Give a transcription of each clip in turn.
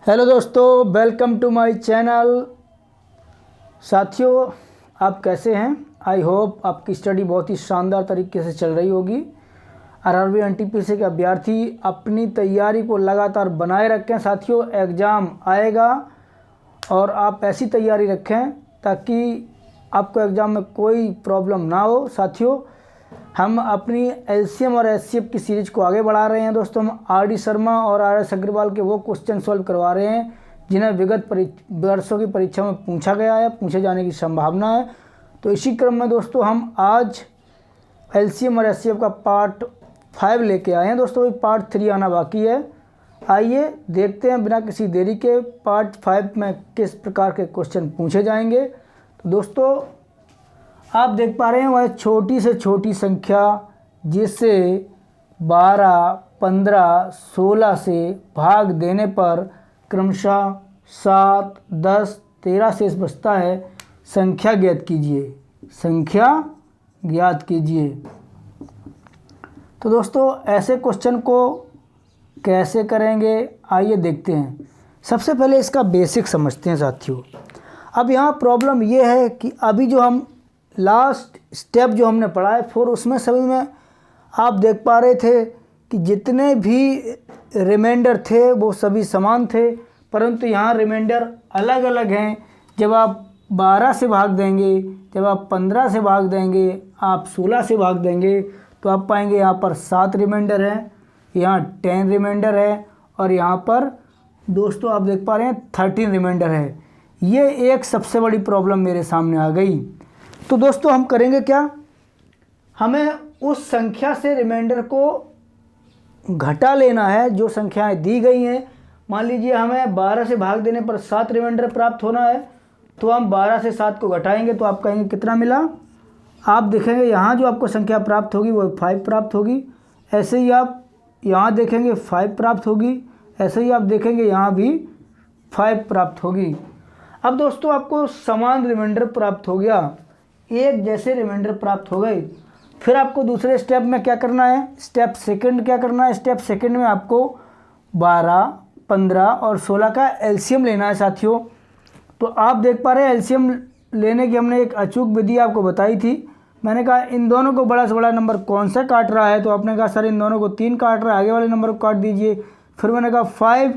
Hello दोस्तों, welcome to my channel. साथियों, आप कैसे हैं? आई होप आपकी स्टडी बहुत ही शानदार तरीके से चल रही होगी। आरआरबी एनटीपीसी के अभ्यर्थी अपनी तैयारी को लगातार बनाए रखें। साथियों, एग्ज़ाम आएगा और आप ऐसी तैयारी रखें ताकि आपको एग्ज़ाम में कोई प्रॉब्लम ना हो। साथियों, हम अपनी एलसीएम और एचसीएफ की सीरीज को आगे बढ़ा रहे हैं। दोस्तों, हम आरडी शर्मा और आरएस अग्रवाल के वो क्वेश्चन सॉल्व करवा रहे हैं जिन्हें विगत वर्षों की परीक्षा में पूछा गया है, पूछे जाने की संभावना है। तो इसी क्रम में दोस्तों हम आज एलसीएम और एचसीएफ का पार्ट 5 लेके आए हैं। दोस्तों, पार्ट 3 आना बाकी है। आइए देखते हैं बिना किसी देरी के पार्ट 5 में किस प्रकार के क्वेश्चन पूछे जाएंगे। तो दोस्तों, आप देख पा रहे हैं वह छोटी से छोटी संख्या जिसे 12, 15, 16 से भाग देने पर क्रमशः 7, 10, 13 शेष बचता है। संख्या ज्ञात कीजिए। संख्या ज्ञात कीजिए। तो दोस्तों, ऐसे क्वेश्चन को कैसे करेंगे आइए देखते हैं। सबसे पहले इसका बेसिक समझते हैं साथियों। अब यहाँ प्रॉब्लम ये है कि अभी जो हम लास्ट स्टेप जो हमने पढ़ा है 4, उसमें सभी में आप देख पा रहे थे कि जितने भी रिमाइंडर थे वो सभी समान थे, परंतु यहाँ रिमाइंडर अलग अलग हैं। जब आप 12 से भाग देंगे, जब आप 15 से भाग देंगे, आप 16 से भाग देंगे तो आप पाएंगे यहाँ पर 7 रिमाइंडर है, यहाँ 10 रिमाइंडर है और यहाँ पर दोस्तों आप देख पा रहे हैं 13 रिमाइंडर है। ये एक सबसे बड़ी प्रॉब्लम मेरे सामने आ गई। तो दोस्तों हम करेंगे क्या, हमें उस संख्या से रिमाइंडर को घटा लेना है जो संख्याएं दी गई हैं। मान लीजिए हमें 12 से भाग देने पर 7 रिमाइंडर प्राप्त होना है, तो हम 12 से 7 को घटाएंगे तो आप कहेंगे कितना मिला। आप देखेंगे यहाँ जो आपको संख्या प्राप्त होगी वो 5 प्राप्त होगी। ऐसे ही आप यहाँ देखेंगे 5 प्राप्त होगी। ऐसे ही आप देखेंगे यहाँ भी 5 प्राप्त होगी। अब दोस्तों आपको समान रिमाइंडर प्राप्त हो गया, एक जैसे रिमाइंडर प्राप्त हो गए। फिर आपको दूसरे स्टेप में क्या करना है, स्टेप सेकंड क्या करना है। स्टेप सेकंड में आपको 12, 15 और 16 का एलसीएम लेना है साथियों। तो आप देख पा रहे हैं एलसीएम लेने की हमने एक अचूक विधि आपको बताई थी। मैंने कहा इन दोनों को बड़ा से बड़ा नंबर कौन सा काट रहा है, तो आपने कहा सर इन दोनों को 3 काट रहा है, आगे वाले नंबर को काट दीजिए। फिर मैंने कहा 5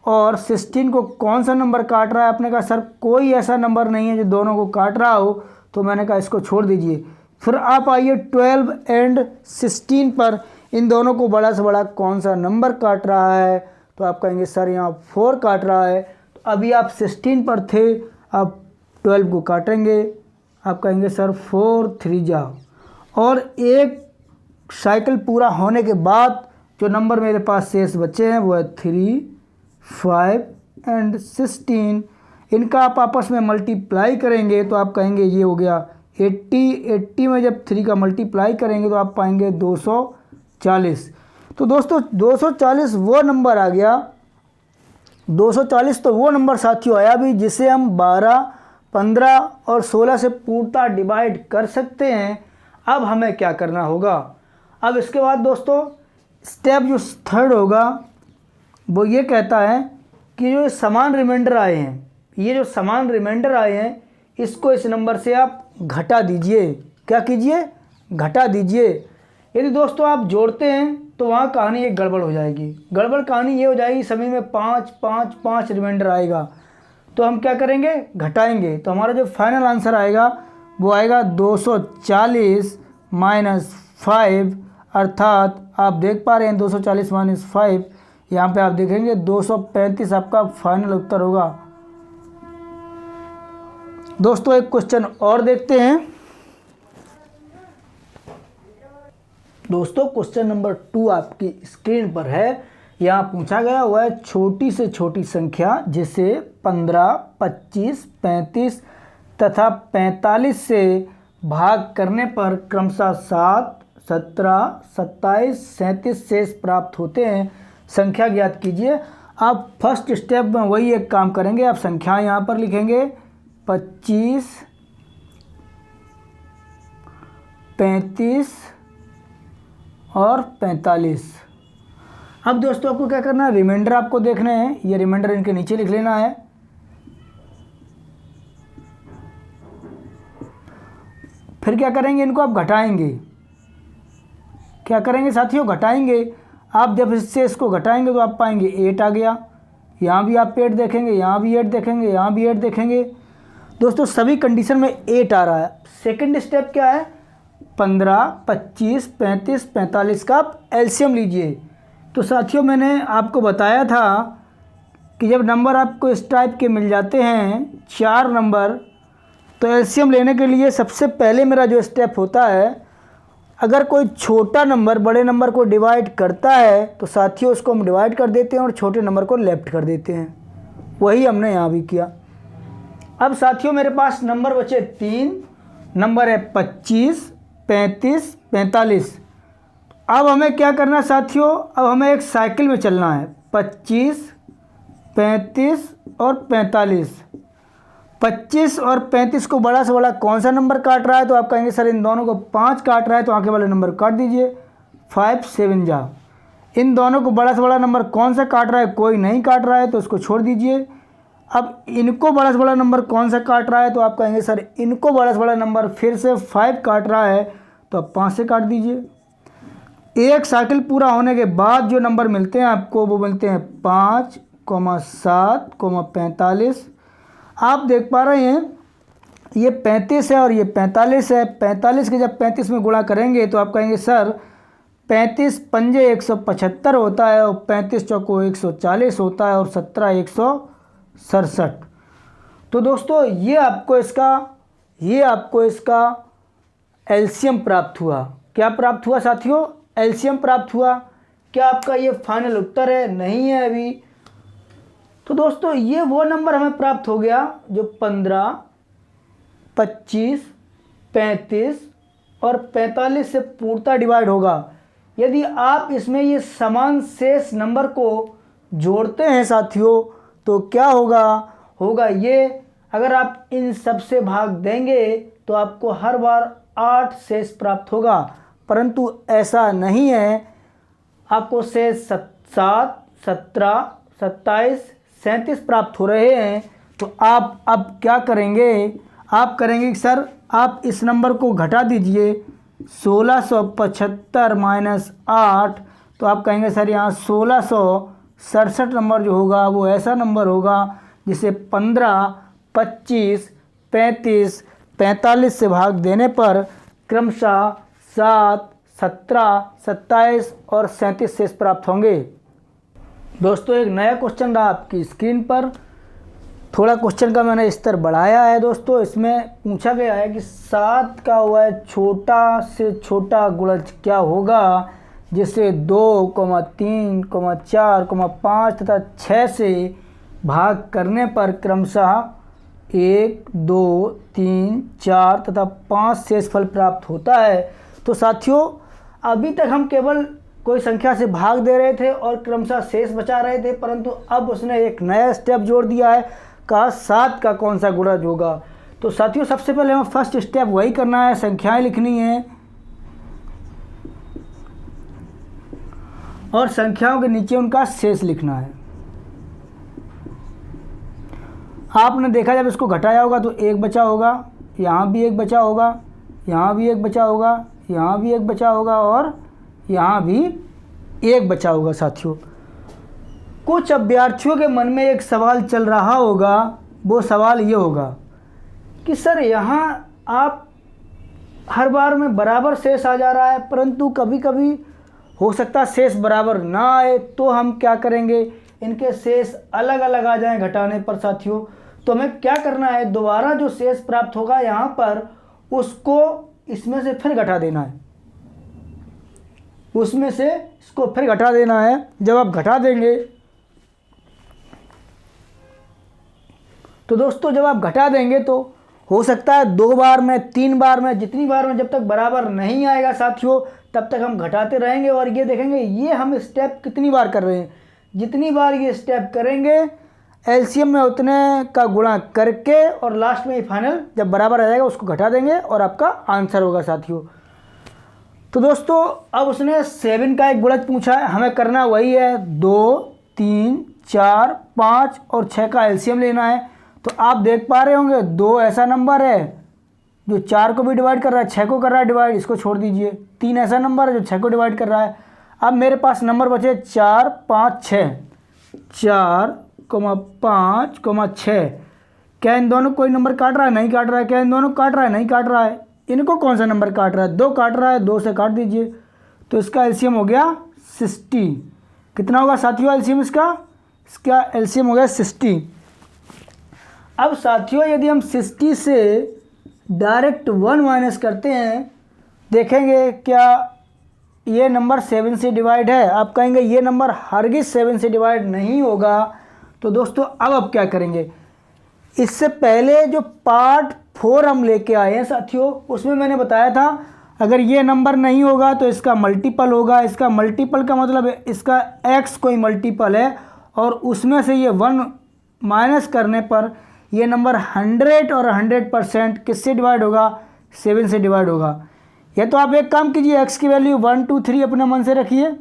और 16 को कौन सा नंबर काट रहा है, आपने कहा सर कोई ऐसा नंबर नहीं है जो दोनों को काट रहा हो, तो मैंने कहा इसको छोड़ दीजिए। फिर आप आइए 12 एंड 16 पर, इन दोनों को बड़ा से बड़ा कौन सा नंबर काट रहा है, तो आप कहेंगे सर यहाँ 4 काट रहा है। तो अभी आप 16 पर थे, आप 12 को काटेंगे, आप कहेंगे सर 4 3 जा, और एक साइकिल पूरा होने के बाद जो नंबर मेरे पास शेष बचे हैं वो है 3, 5 एंड 16। इनका आप आपस में मल्टीप्लाई करेंगे तो आप कहेंगे ये हो गया 80 में जब 3 का मल्टीप्लाई करेंगे तो आप पाएंगे 240। तो दोस्तों 240 वो नंबर आ गया। 240 तो वो नंबर साथियों आया भी जिसे हम 12, 15 और 16 से पूर्णतः डिवाइड कर सकते हैं। अब हमें क्या करना होगा, अब इसके बाद दोस्तों स्टेप जो थर्ड होगा वो ये कहता है कि जो समान रिमाइंडर आए हैं, ये जो समान रिमाइंडर आए हैं इसको इस नंबर से आप घटा दीजिए। क्या कीजिए, घटा दीजिए। यदि दोस्तों आप जोड़ते हैं तो वहाँ कहानी एक गड़बड़ हो जाएगी। गड़बड़ कहानी ये हो जाएगी सभी में 5 5 5 रिमाइंडर आएगा, तो हम क्या करेंगे, घटाएंगे। तो हमारा जो फाइनल आंसर आएगा वो आएगा 240 माइनस 5, अर्थात आप देख पा रहे हैं 240 माइनस 5, यहाँ पे आप देखेंगे 235 आपका फाइनल उत्तर होगा। दोस्तों एक क्वेश्चन और देखते हैं। दोस्तों क्वेश्चन नंबर 2 आपकी स्क्रीन पर है। यहाँ पूछा गया हुआ है छोटी से छोटी संख्या जिसे 15, 25, 35 तथा 45 से भाग करने पर क्रमशः 7, 17, 27, 37 शेष प्राप्त होते हैं। संख्या ज्ञात कीजिए। आप फर्स्ट स्टेप में वही एक काम करेंगे, आप संख्या यहाँ पर लिखेंगे 25, 35 और 45। अब दोस्तों आपको क्या करना है, रिमाइंडर आपको देखने हैं, ये रिमाइंडर इनके नीचे लिख लेना है। फिर क्या करेंगे, इनको आप घटाएंगे। क्या करेंगे साथियों, घटाएंगे। आप जब इससे इसको घटाएंगे तो आप पाएंगे 8 आ गया। यहाँ भी आप 8 देखेंगे, यहाँ भी 8 देखेंगे, यहाँ भी 8 देखेंगे। दोस्तों सभी कंडीशन में 8 आ रहा है। सेकंड स्टेप क्या है, 15, 25, 35, 45 का आप एलसीएम लीजिए। तो साथियों मैंने आपको बताया था कि जब नंबर आपको इस टाइप के मिल जाते हैं 4 नंबर, तो एलसीएम लेने के लिए सबसे पहले मेरा जो स्टेप होता है, अगर कोई छोटा नंबर बड़े नंबर को डिवाइड करता है तो साथियों उसको हम डिवाइड कर देते हैं और छोटे नंबर को लेफ्ट कर देते हैं। वही हमने यहाँ भी किया। अब साथियों मेरे पास नंबर बचे 3, नंबर है 25, 35, 45। अब हमें क्या करना है साथियों, अब हमें एक साइकिल में चलना है। 25, 35 और 45। 25 और 35 को बड़ा से बड़ा कौन सा नंबर काट रहा है, तो आप कहेंगे सर इन दोनों को 5 काट रहा है, तो आगे वाले नंबर काट दीजिए। 5 7 जा। इन दोनों को बड़ा से बड़ा नंबर कौन सा काट रहा है, कोई नहीं काट रहा है, तो उसको छोड़ दीजिए। अब इनको बड़ा से बड़ा नंबर कौन सा काट रहा है, तो आप कहेंगे सर इनको बड़ा से बड़ा नंबर फिर से 5 काट रहा है, तो आप 5 से काट दीजिए। एक साइकिल पूरा होने के बाद जो नंबर मिलते हैं आपको, वो मिलते हैं 5, 7, 45। आप देख पा रहे हैं ये 35 है और ये 45 है। 45 के जब 35 में गुणा करेंगे तो आप कहेंगे सर 35 पंजे 175 होता है और 35 चौको 140 होता है और 17 167। तो दोस्तों ये आपको इसका एलसीएम प्राप्त हुआ। क्या प्राप्त हुआ साथियों, एलसीएम प्राप्त हुआ। क्या आपका ये फाइनल उत्तर है, नहीं है अभी। तो दोस्तों ये वो नंबर हमें प्राप्त हो गया जो 15, 25, 35 और 45 से पूर्णतः डिवाइड होगा। यदि आप इसमें ये समान शेष नंबर को जोड़ते हैं साथियों तो क्या होगा ये, अगर आप इन सब से भाग देंगे तो आपको हर बार 8 शेष प्राप्त होगा, परंतु ऐसा नहीं है। आपको शेष 7, 17, 27, 37 प्राप्त हो रहे हैं। तो आप अब क्या करेंगे, आप करेंगे कि सर आप इस नंबर को घटा दीजिए 1675 माइनस 8, तो आप कहेंगे सर यहाँ 1667 नंबर जो होगा वो ऐसा नंबर होगा जिसे 15, 25, 35, 45 से भाग देने पर क्रमशः 7, 17, 27 और 37 शेष प्राप्त होंगे। दोस्तों एक नया क्वेश्चन रहा आपकी स्क्रीन पर। थोड़ा क्वेश्चन का मैंने स्तर बढ़ाया है दोस्तों। इसमें पूछा गया है कि 7 का हुआ है छोटा से छोटा गुणज क्या होगा जिसे 2, 3, 4, 5 तथा 6 से भाग करने पर क्रमशः 1, 2, 3, 4 तथा 5 शेषफल प्राप्त होता है। तो साथियों अभी तक हम केवल कोई संख्या से भाग दे रहे थे और क्रमशः शेष बचा रहे थे, परंतु अब उसने एक नया स्टेप जोड़ दिया है, कहा 7 का कौन सा गुणज होगा। तो साथियों सबसे पहले हमें फर्स्ट स्टेप वही करना है, संख्याएं लिखनी है और संख्याओं के नीचे उनका शेष लिखना है। आपने देखा जब इसको घटाया होगा तो 1 बचा होगा, यहाँ भी 1 बचा होगा, यहाँ भी 1 बचा होगा, यहाँ भी 1 बचा होगा और यहाँ भी 1 बचा होगा। साथियों कुछ अभ्यर्थियों के मन में एक सवाल चल रहा होगा, वो सवाल ये होगा कि सर यहाँ आप हर बार में बराबर शेष आ जा रहा है, परंतु कभी कभी हो सकता है शेष बराबर ना आए, तो हम क्या करेंगे, इनके शेष अलग अलग आ जाएं घटाने पर। साथियों तो हमें क्या करना है, दोबारा जो शेष प्राप्त होगा यहाँ पर उसको इसमें से फिर घटा देना है, उसमें से इसको फिर घटा देना है। जब आप घटा देंगे तो दोस्तों जब आप घटा देंगे तो हो सकता है 2 बार में, 3 बार में, जितनी बार में, जब तक बराबर नहीं आएगा साथियों तब तक हम घटाते रहेंगे और ये देखेंगे ये हम स्टेप कितनी बार कर रहे हैं। जितनी बार ये स्टेप करेंगे एलसीएम में उतने का गुणा करके और लास्ट में फाइनल जब बराबर आ जाएगा उसको घटा देंगे और आपका आंसर होगा। साथियों तो दोस्तों अब उसने 7 का एक गुणज पूछा है, हमें करना वही है, 2, 3, 4, 5 और 6 का एलसीएम लेना है। तो आप देख पा रहे होंगे 2 ऐसा नंबर है जो 4 को भी डिवाइड कर रहा है, 6 को कर रहा है डिवाइड, इसको छोड़ दीजिए। 3 ऐसा नंबर है जो 6 को डिवाइड कर रहा है। अब मेरे पास नंबर बचे 4, 5, 6, 4, 5, 6। क्या इन दोनों कोई नंबर काट रहा है? नहीं काट रहा है। क्या इन दोनों काट रहा है? नहीं काट रहा है। इनको कौन सा नंबर काट रहा है? 2 काट रहा है, 2 से काट दीजिए। तो इसका एलसीएम हो गया 60। कितना होगा साथियों एलसीएम इसका एलसीएम हो गया 60। अब साथियों यदि हम 60 से डायरेक्ट 1 माइनस करते हैं, देखेंगे क्या ये नंबर 7 से डिवाइड है? आप कहेंगे ये नंबर हरगिज़ 7 से डिवाइड नहीं होगा। तो दोस्तों अब क्या करेंगे, इससे पहले जो पार्ट 4 हम लेके आए हैं साथियों, उसमें मैंने बताया था अगर ये नंबर नहीं होगा तो इसका मल्टीपल होगा। इसका मल्टीपल का मतलब है इसका x कोई मल्टीपल है और उसमें से ये 1 माइनस करने पर ये नंबर 100 और 100% किससे डिवाइड होगा? 7 से डिवाइड होगा। या तो आप एक काम कीजिए, x की वैल्यू 1, 2, 3 अपने मन से रखिए।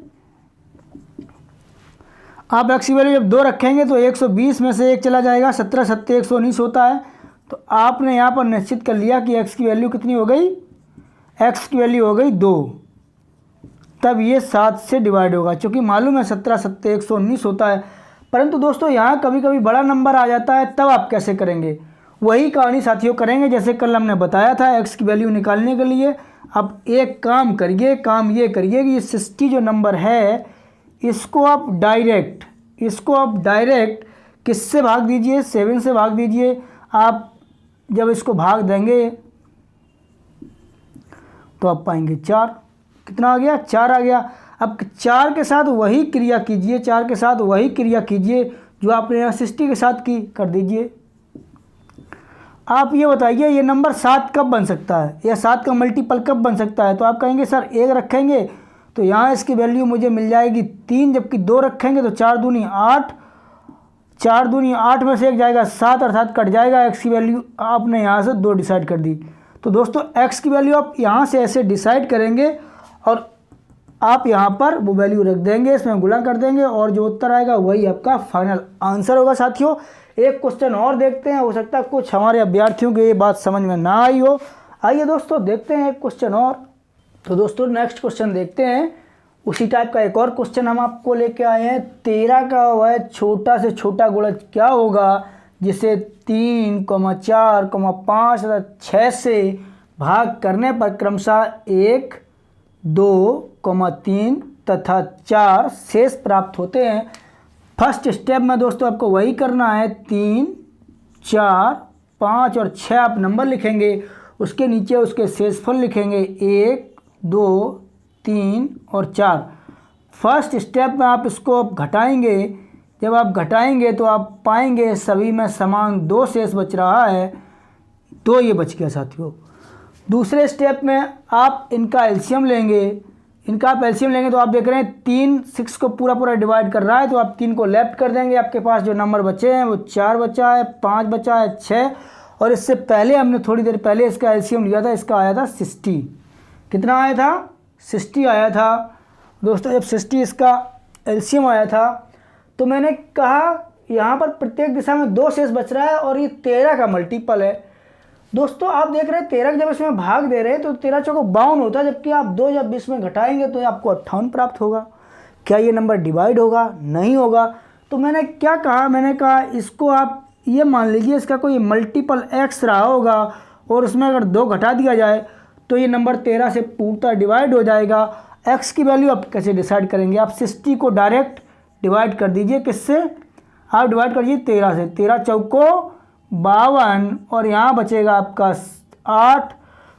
आप x की वैल्यू जब 2 रखेंगे तो 120 में से 1 चला जाएगा, 17 7 119 होता है। तो आपने यहाँ पर निश्चित कर लिया कि x की वैल्यू कितनी हो गई? x की वैल्यू हो गई 2। तब ये 7 से डिवाइड होगा, क्योंकि मालूम है 17 7 119 होता है। परंतु दोस्तों यहाँ कभी कभी बड़ा नंबर आ जाता है, तब आप कैसे करेंगे? वही कहानी साथियों करेंगे जैसे कल हमने बताया था x की वैल्यू निकालने के लिए। अब एक काम करिए, काम ये करिए कि ये 60 जो नंबर है इसको आप डायरेक्ट किससे भाग दीजिए? 7 से भाग दीजिए। आप जब इसको भाग देंगे तो आप पाएंगे 4। कितना आ गया? 4 आ गया। अब 4 के साथ वही क्रिया कीजिए, 4 के साथ वही क्रिया कीजिए जो आपने यहाँ 60 के साथ की, कर दीजिए। आप ये बताइए ये नंबर 7 कब बन सकता है या 7 का मल्टीपल कब बन सकता है? तो आप कहेंगे सर 1 रखेंगे तो यहाँ इसकी वैल्यू मुझे मिल जाएगी 3, जबकि 2 रखेंगे तो 4 दूनी 8, 4 दूनी 8 में से 1 जाएगा 7, अर्थात कट जाएगा। x की वैल्यू आपने यहाँ से 2 डिसाइड कर दी। तो दोस्तों x की वैल्यू आप यहाँ से ऐसे डिसाइड करेंगे और आप यहाँ पर वो वैल्यू रख देंगे, इसमें गुणा कर देंगे और जो उत्तर आएगा वही आपका फाइनल आंसर होगा। साथियों एक क्वेश्चन और देखते हैं, हो सकता है कुछ हमारे अभ्यर्थियों को ये बात समझ में ना आई हो। आइए दोस्तों देखते हैं एक क्वेश्चन और। तो दोस्तों नेक्स्ट क्वेश्चन देखते हैं। उसी टाइप का एक और क्वेश्चन हम आपको लेके आए हैं। 13 का वह छोटा से छोटा गुणज क्या होगा जिसे 3, 4, 5 तथा 6 से भाग करने पर क्रमशः 1, 2, 3 तथा 4 शेष प्राप्त होते हैं। फर्स्ट स्टेप में दोस्तों आपको वही करना है, 3, 4, 5 और 6 आप नंबर लिखेंगे, उसके नीचे उसके शेषफल लिखेंगे 1, 2, 3 और 4। फर्स्ट स्टेप में आप इसको घटाएंगे। जब आप घटाएंगे तो आप पाएंगे सभी में समान 2 शेष बच रहा है, 2 ये बच गया साथियों। दूसरे स्टेप में आप इनका एलसीएम लेंगे। इनका आप एलसीएम लेंगे तो आप देख रहे हैं 3 6 को पूरा डिवाइड कर रहा है, तो आप 3 को लेफ्ट कर देंगे। आपके पास जो नंबर बचे हैं वो 4 बचा है, 5 बचा है, 6 और इससे पहले हमने थोड़ी देर पहले इसका एलसीएम लिया था, इसका आया था 60। कितना आया था? 60 आया था दोस्तों। जब 60 इसका एलसीएम आया था तो मैंने कहा यहाँ पर प्रत्येक दिशा में 2 शेष बच रहा है और ये 13 का मल्टीपल है। दोस्तों आप देख रहे हैं 13 जब इसमें भाग दे रहे हैं तो 13 चौको 52 होता है, जबकि आप 2 जब इसमें घटाएंगे तो आपको 58 प्राप्त होगा। क्या ये नंबर डिवाइड होगा? नहीं होगा। तो मैंने क्या कहा, मैंने कहा इसको आप ये मान लीजिए इसका कोई मल्टीपल x रहा होगा और उसमें अगर 2 घटा दिया जाए तो ये नंबर 13 से पूर्णतः डिवाइड हो जाएगा। x की वैल्यू आप कैसे डिसाइड करेंगे? आप 60 को डायरेक्ट डिवाइड कर दीजिए। किससे? आप डिवाइड करिए 13 से, 13 चौको 52 और यहाँ बचेगा आपका 8।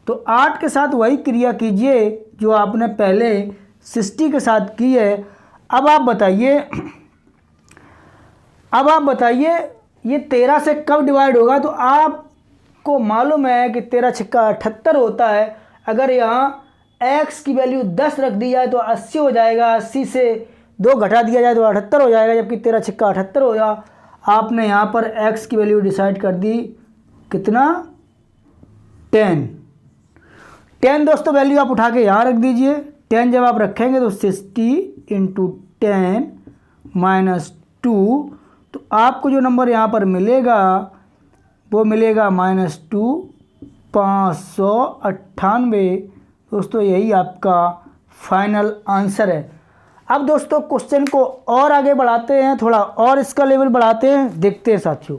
तो 8 के साथ वही क्रिया कीजिए जो आपने पहले 60 के साथ की है। अब आप बताइए ये 13 से कब डिवाइड होगा? तो आपको मालूम है कि 13 छक्का 78 होता है। अगर यहाँ x की वैल्यू 10 रख दी जाए तो 80 हो जाएगा, 80 से 2 घटा दिया जाए तो 78 हो जाएगा, जबकि 13 छक्का 78 होगा। आपने यहाँ पर x की वैल्यू डिसाइड कर दी कितना? 10। 10 दोस्तों वैल्यू आप उठा के यहाँ रख दीजिए। 10 जब आप रखेंगे तो 60 इंटू 10 माइनस 2, तो आपको जो नंबर यहाँ पर मिलेगा वो मिलेगा -2, 598। दोस्तों यही आपका फाइनल आंसर है। अब दोस्तों क्वेश्चन को और आगे बढ़ाते हैं, थोड़ा और इसका लेवल बढ़ाते हैं, देखते हैं साथियों।